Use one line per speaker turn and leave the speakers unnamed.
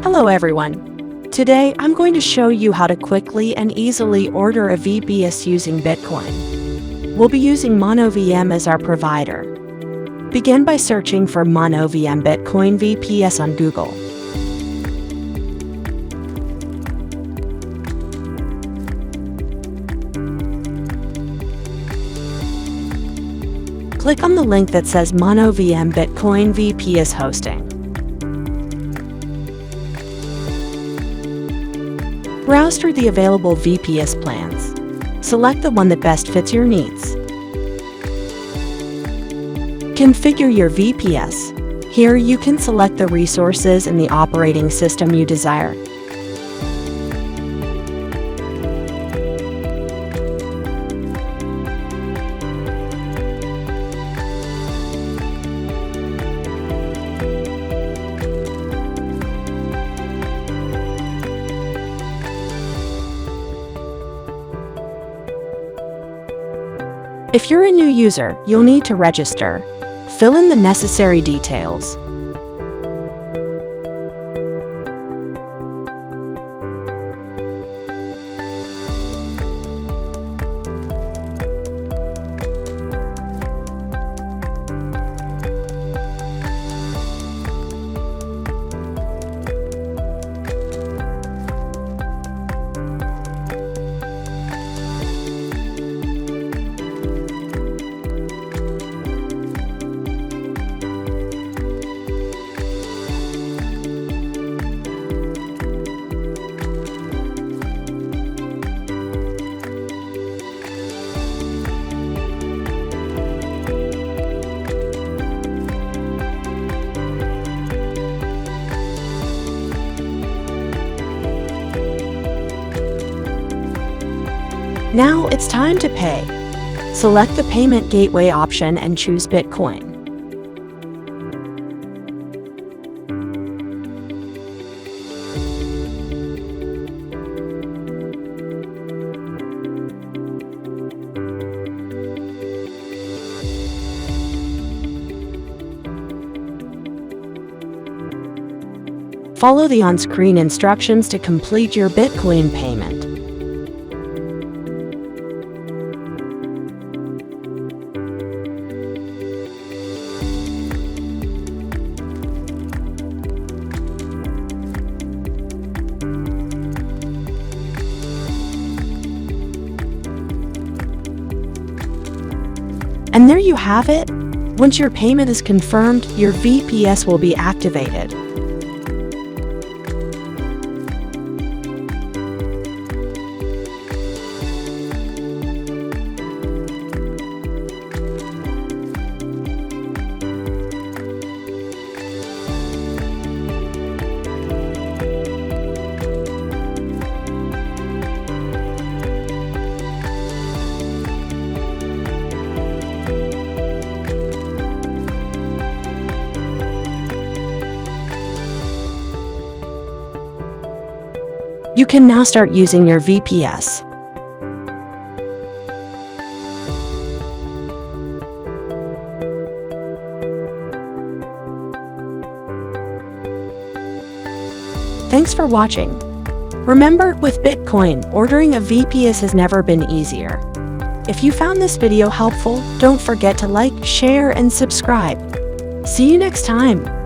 Hello everyone. Today I'm going to show you how to quickly and easily order a VPS using Bitcoin. We'll be using MonoVM as our provider. Begin by searching for MonoVM Bitcoin VPS on Google. Click on the link that says MonoVM Bitcoin VPS hosting. Browse through the available VPS plans. Select the one that best fits your needs. Configure your VPS. Here you can select the resources and the operating system you desire. If you're a new user, you'll need to register. Fill in the necessary details. Now it's time to pay. Select the payment gateway option and choose Bitcoin. Follow the on-screen instructions to complete your Bitcoin payment. And there you have it. Once your payment is confirmed, your VPS will be activated. You can now start using your VPS. Thanks for watching. Remember, with Bitcoin, ordering a VPS has never been easier. If you found this video helpful, don't forget to like, share, and subscribe. See you next time.